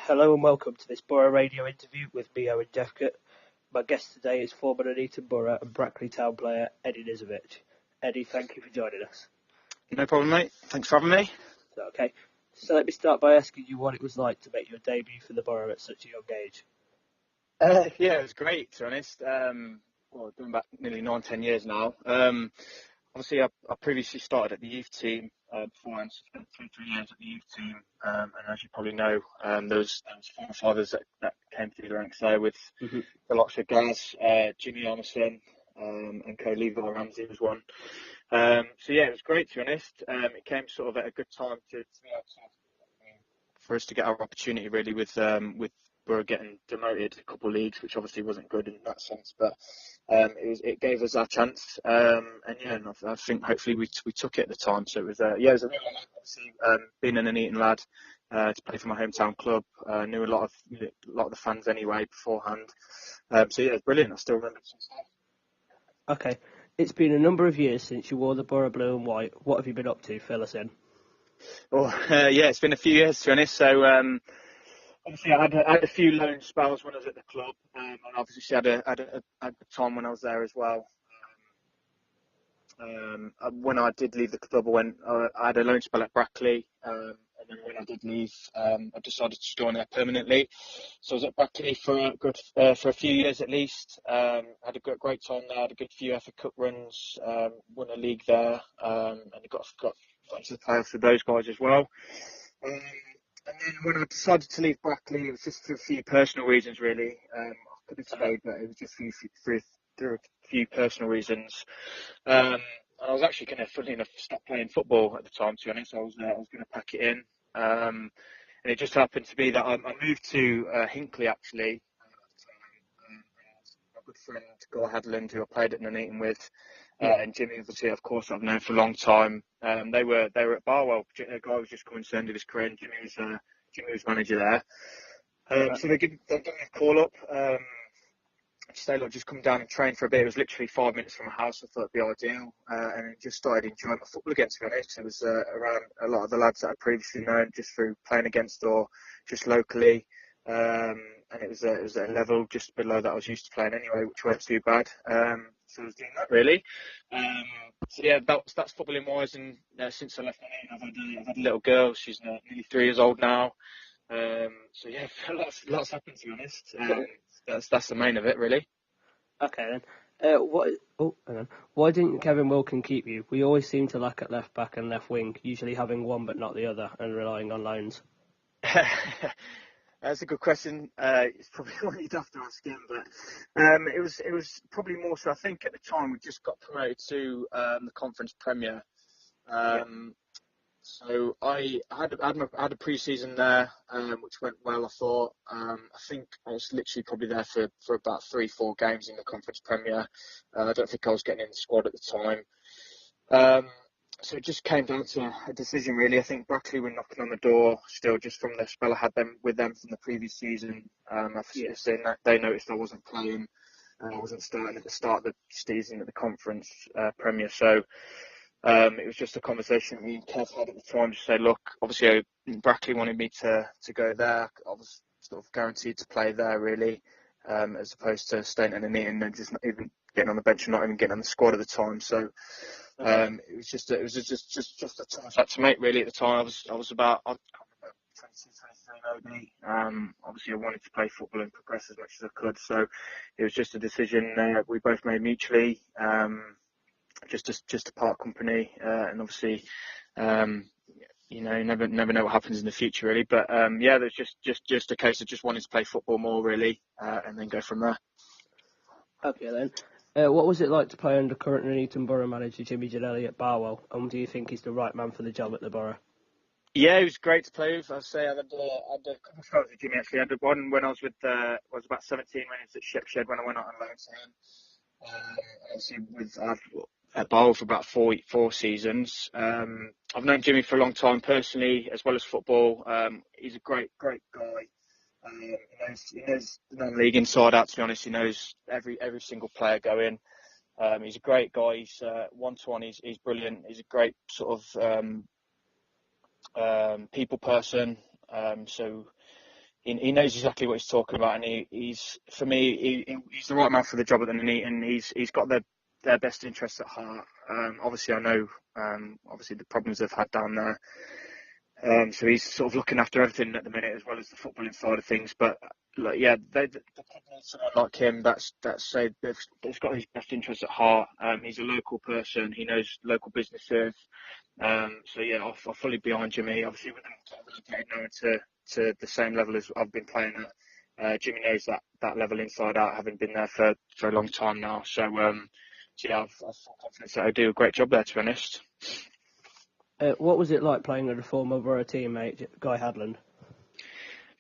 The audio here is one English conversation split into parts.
Hello and welcome to this Borough radio interview with me, Owen Jephcote. My guest today is former Nuneaton Borough and Brackley town player Eddy Nisevic. Eddy, thank you for joining us. No problem, mate. Thanks for having me. Okay, so let me start by asking you what it was like to make your debut for the Borough at such a young age. Yeah, it was great, to be honest. Going back nearly 9-10 years now. Obviously, I previously started at the youth team beforehand, so spent 2-3 years at the youth team. And as you probably know, there was 4 or 5 others that came through the ranks there with the likes of Gaz, Jimmy Armisen, and co-Levi Ramsey was one. So yeah, it was great, to be honest. It came sort of at a good time for us to get our opportunity, really, with Borough getting demoted a couple of leagues, which obviously wasn't good in that sense, but it gave us our chance, and I think hopefully we took it at the time. So it was a real honour, obviously, being an Nuneaton lad to play for my hometown club. Knew a lot of the fans anyway beforehand. So yeah, it was brilliant. I still remember some stuff. Okay, it's been a number of years since you wore the Borough blue and white. What have you been up to? Fill us in. Well, yeah, it's been a few years, to be honest. So obviously, I had a few loan spells when I was at the club, and obviously had a time when I was there as well. When I did leave the club, I had a loan spell at Brackley, and then when I did leave, I decided to join there permanently. So I was at Brackley for a few years at least. Had a great time there. Had a good few FA Cup runs. Won a league there, and got to the playoffs with those guys as well. And then when I decided to leave Brackley, it was just for a few personal reasons, really. I could have stayed, but it was just for a few personal reasons. And I was actually going to, funnily enough, stop playing football at the time, to be honest. I was going to pack it in. And it just happened to be that I moved to Hinckley, actually. My good friend, Guy Hadland, who I played at Nuneaton with, and Jimmy, obviously, of course, I've known for a long time. They were at Barwell. A guy was just coming to the end of his career, and Jimmy was manager there. So they gave me a call up. To say, look, just come down and train for a bit. It was literally 5 minutes from my house. I thought it'd be ideal, and just started enjoying my football again, to be honest. It was around a lot of the lads that I'd previously known, just through playing against or just locally. And it was at a level just below that I was used to playing anyway, which weren't too bad. So I was doing that, really. So yeah, that's footballing wise. And since I left Nuneaton, I've had a little girl. She's nearly 3 years old now. So yeah, lots happened, to be honest. That's the main of it, really. Okay then. Hang on. Why didn't Kevin Wilkin keep you? We always seem to lack at left back and left wing, usually having one but not the other, and relying on loans. That's a good question. It's probably one you'd have to ask him, but it was probably more so. I think at the time we just got promoted to the Conference Premier. So I had a pre-season there, which went well, I thought. I think I was literally probably there for about 3-4 games in the Conference Premier. I don't think I was getting in the squad at the time. So it just came down to a decision, really. I think Brackley were knocking on the door still, just from the spell I had with them from the previous season. They noticed I wasn't playing, and I wasn't starting at the start of the season at the Conference Premier. So it was just a conversation me and Kev had at the time to say, look, obviously Brackley wanted me to go there. I was sort of guaranteed to play there, really, as opposed to staying in Nuneaton and just not even getting on the bench and not even getting on the squad at the time. So it was just a choice I had to make, really. At the time, I was about 22, 23 maybe. Obviously, I wanted to play football and progress as much as I could. So it was just a decision we both made mutually. Just to part company, and obviously, you never know what happens in the future, really. But yeah, there's just a case of just wanting to play football more, really, and then go from there. Okay then. What was it like to play under current Nuneaton Borough manager Jimmy Ginelli at Barwell, and do you think he's the right man for the job at the Borough? Yeah, it was great to play with. I'd say I had a couple of spells with Jimmy, actually. I had one when I was about 17 when he was at Shepshed, when I went out on loan to him. Obviously at Barwell for about four seasons. I've known Jimmy for a long time personally, as well as football. He's a great guy. He knows the non-league inside out, to be honest. He knows every single player going. He's a great guy. He's one-to-one. He's brilliant. He's a great sort of people person. So he knows exactly what he's talking about, and he's for me, he's the right man for the job at the Nuneaton. He's got their best interests at heart. Obviously, I know obviously the problems they've had down there. So he's sort of looking after everything at the minute, as well as the footballing side of things. But like, yeah, the club needs someone like him that's got his best interests at heart. He's a local person. He knows local businesses. So yeah, I'll fully behind Jimmy. Obviously, with them relocated now to the same level as I've been playing at. Jimmy knows that level inside out, having been there for a long time now. So yeah, I've full confidence that I do a great job there, to be honest. What was it like playing with a former Borough teammate, Guy Hadland?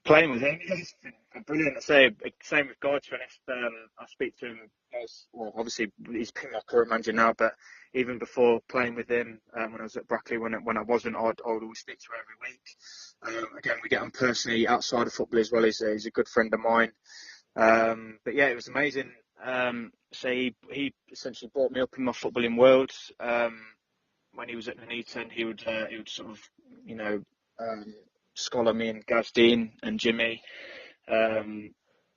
Playing with him, it's been brilliant. I say, same with Guy, to be honest. I speak to him, well, obviously he's been my current manager now, but even before playing with him, when I was at Brackley, when I wasn't, I'd always speak to him every week. Again, we get on personally outside of football as well. He's a good friend of mine. But yeah, it was amazing. So he essentially brought me up in my footballing world. When he was at Nuneaton, he would sort of, scholar me and Gaz Dean and Jimmy.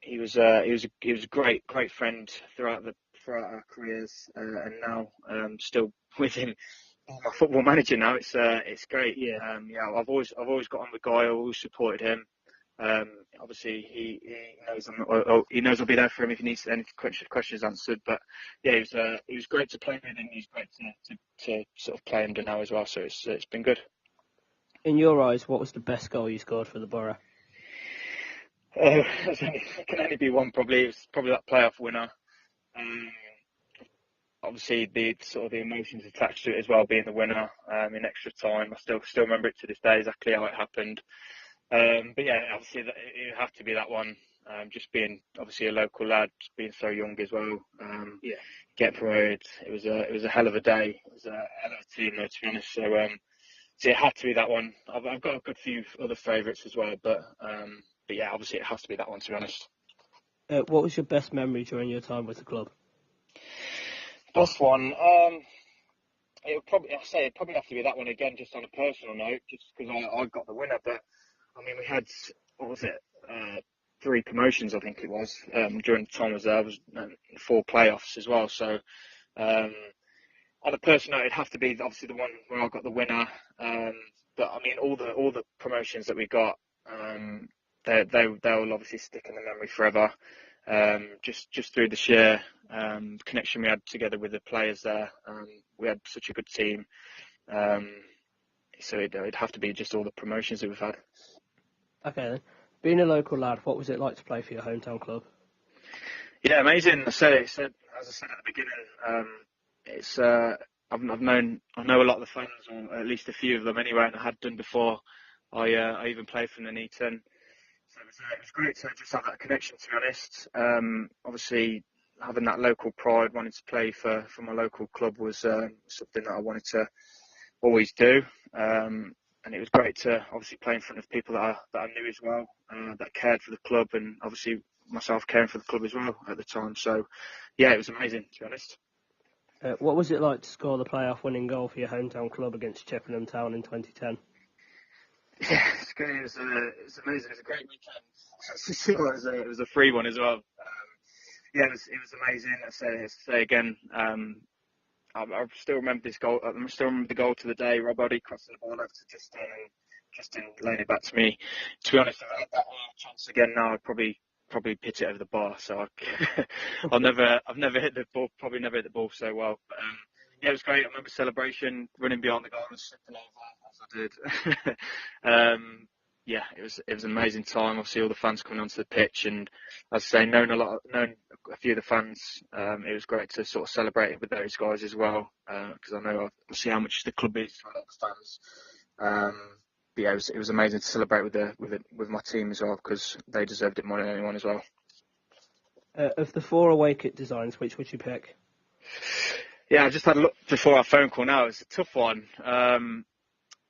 He was a great friend throughout our careers, and now still with him. My football manager now. It's great. Yeah. I've always got on with Guy. I always supported him. Obviously he knows I'll be there for him if he needs any questions answered. But yeah, he was great to play with, and he's great to sort of play under now as well. So it's been good. In your eyes, what was the best goal you scored for the Borough? It can only be one, probably. It was probably that playoff winner. Obviously, the emotions attached to it as well, being the winner in extra time. I still remember it to this day, exactly how it happened. But yeah, obviously it had to be that one. Just being obviously a local lad, being so young as well. Get promoted. It was a hell of a day. It was a hell of a team, though, to be honest. So it had to be that one. I've got a good few other favourites as well, but yeah, obviously it has to be that one, to be honest. What was your best memory during your time with the club? Best one, it'd probably have to be that one again, just on a personal note, just because I got the winner. But I mean, we had, what was it, 3 promotions, I think it was, during the time I was there. It was 4 playoffs as well. So on a personal note, it'd have to be obviously the one where I got the winner. But I mean, all the promotions that we got, they'll obviously stick in the memory forever. Just through the sheer connection we had together with the players there. We had such a good team. So it'd have to be just all the promotions that we've had. Okay, then. Being a local lad, what was it like to play for your hometown club? Yeah, amazing. As I said at the beginning, I know a lot of the fans, or at least a few of them anyway, and I had done before. I even played for Nuneaton. So it was great to just have that connection, to be honest. Obviously, having that local pride, wanting to play for my local club was something that I wanted to always do. And it was great to obviously play in front of people that I knew as well, that cared for the club, and obviously myself caring for the club as well at the time. So, yeah, it was amazing, to be honest. What was it like to score the playoff winning goal for your hometown club against Chippenham Town in 2010? Yeah, it's great. It was amazing. It was a great weekend. It was a free one as well. Yeah, it was amazing. I say again, I still remember this goal. I still remember the goal to the day. Rob Oddie crossing the ball over to Justin laying it back to me. To be honest, if I had that chance again now, I'd probably pitch it over the bar. So I've never hit the ball. Probably never hit the ball so well. But, yeah, it was great. I remember celebration, running behind the goal and slipping over as I did. Yeah, it was an amazing time. Obviously, all the fans coming onto the pitch, and as I say, knowing a few of the fans, it was great to sort of celebrate it with those guys as well, because I know obviously how much the club is to a lot of the fans. But yeah, it was amazing to celebrate with my team as well, because they deserved it more than anyone as well. Of the 4 away kit designs, which would you pick? Yeah, I just had a look before our phone call now. It's a tough one.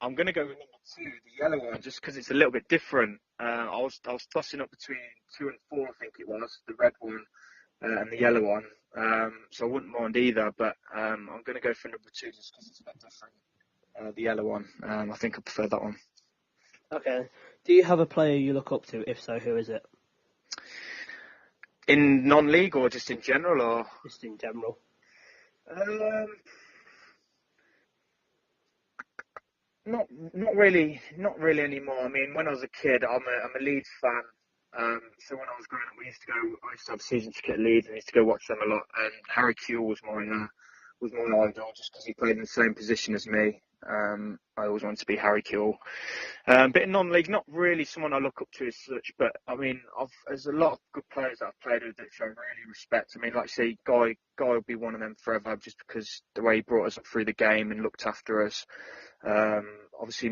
I'm going to go with number 2, the yellow one, just because it's a little bit different. I was tossing up between 2 and 4, I think it was, the red one and the yellow one. So I wouldn't mind either, but I'm going to go for number 2 just because it's a bit different. The yellow one. I think I prefer that one. Okay. Do you have a player you look up to? If so, who is it? In non-league or just in general, or Just in general. um, not really anymore. I mean, when I was a kid, I'm a Leeds fan. So when I was growing up, I used to have season ticket at Leeds, and I used to go watch them a lot. And Harry Kewell was my idol just because he played in the same position as me. I always wanted to be Harry Kewell. But in non-league, not really someone I look up to as such. But I mean, there's a lot of good players that I've played with that I really respect. I mean, like I say, Guy will be one of them forever, just because the way he brought us up through the game and looked after us. Obviously,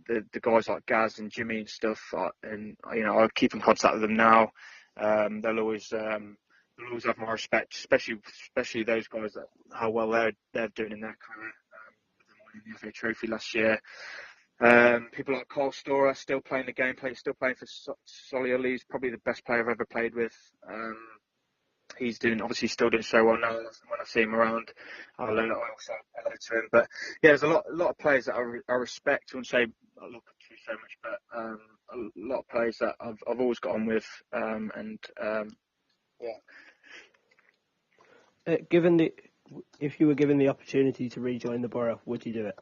the guys like Gaz and Jimmy and stuff, and I keep in contact with them now. They'll always have my respect, especially those guys that how well they're doing in their career. With them winning the FA Trophy last year. People like Carl Storer still playing the game, still playing for Solihull. He's probably the best player I've ever played with. He's obviously still doing so well now. When I see him around, I'll also hello to him. But yeah, there's a lot of players that I respect. I wouldn't say I look up to so much, but a lot of players that I've always got on with. Yeah. If you were given the opportunity to rejoin the Borough, would you do it?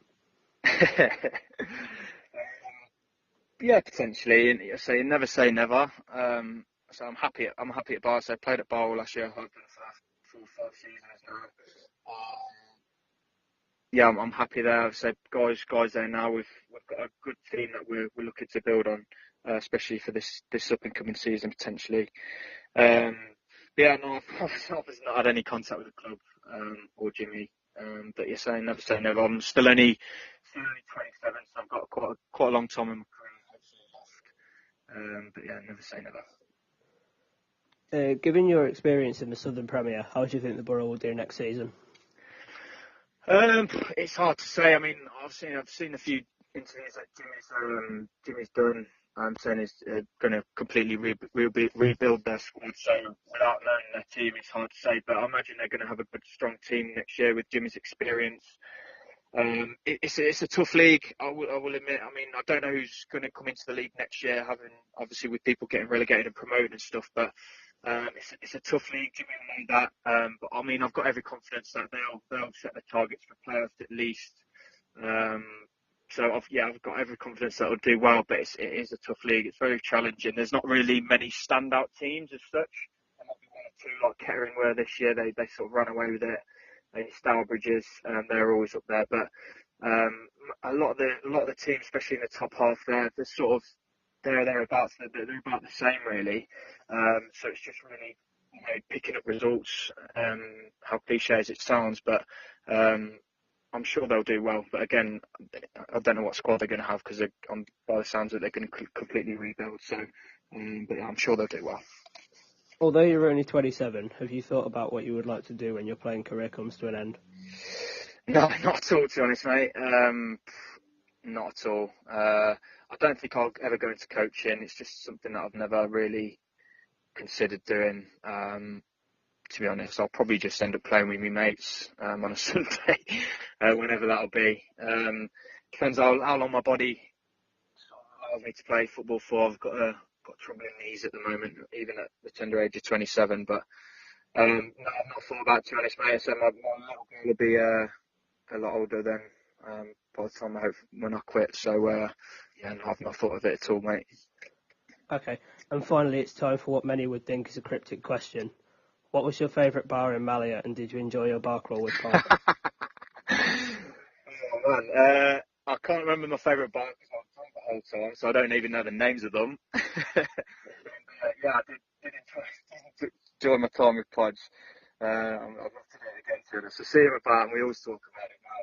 Yeah, potentially. And so you never say never. So I'm happy at Borough. So I played at Borough last year. I've been for 4 or 5 seasons now. Yeah, I'm happy there. So guys there now. We've got a good team that we're looking to build on, especially for this up and coming season potentially. Yeah, no, I've not had any contact with the club or Jimmy. But you're saying never say never. I'm still only 27, so I've got quite a long time in my career. But yeah, never say never. Given your experience in the Southern Premier, how do you think the Borough will do next season? It's hard to say. I mean, I've seen a few interviews that Jimmy's done. I'm saying he's going to completely rebuild their squad. So without knowing their team, it's hard to say. But I imagine they're going to have a good, strong team next year with Jimmy's experience. It's a tough league. I will admit. I mean, I don't know who's going to come into the league next year, having obviously with people getting relegated and promoted and stuff. But it's a tough league. Jimmy will know that. But I mean, I've got every confidence that they'll set the targets for playoffs at least. So I've got every confidence that it'll do well. But it is a tough league. It's very challenging. There's not really many standout teams as such. There might be one or two like Kettering, where this year they sort of ran away with it. Stourbridges, they're always up there, but a lot of the teams, especially in the top half, they're sort of thereabouts. They're about the same, really. So it's just really picking up results. How cliche as it sounds, but I'm sure they'll do well. But again, I don't know what squad they're going to have because by the sounds of it, they're going to completely rebuild. So, but yeah, I'm sure they'll do well. Although you're only 27, have you thought about what you would like to do when your playing career comes to an end? No, not at all, to be honest, mate. Not at all. I don't think I'll ever go into coaching. It's just something that I've never really considered doing. To be honest, I'll probably just end up playing with my mates on a Sunday, whenever that'll be. Depends how long my body allows me to play football for. I've got troubling knees at the moment, even at the tender age of 27. But no, I've not thought about it, to be honest, mate. So my little girl will be a lot older than by the time when I quit. So yeah, no, I've not thought of it at all, mate. Okay, and finally, it's time for what many would think is a cryptic question. What was your favourite bar in Malia, and did you enjoy your bar crawl with Pine? Oh man, I can't remember my favourite bar because I was drunk the whole time, so I don't even know the names of them. Yeah, I did enjoy my time with Podge. I'd love to do it again, to us. So see him about, and we always talk about it now.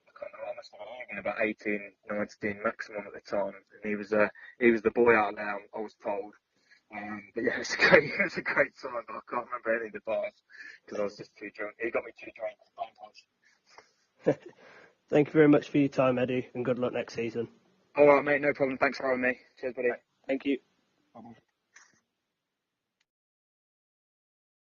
I can't remember, I must have been about 18, 19 maximum at the time, and he was the boy out there, I was told. But yeah, it was a great time, but I can't remember any of the bars because I was just too drunk. He got me too drunk. Thank you very much for your time, Eddie, and good luck next season. All right, mate, no problem. Thanks for having me. Cheers, buddy. Thank you. Bye-bye.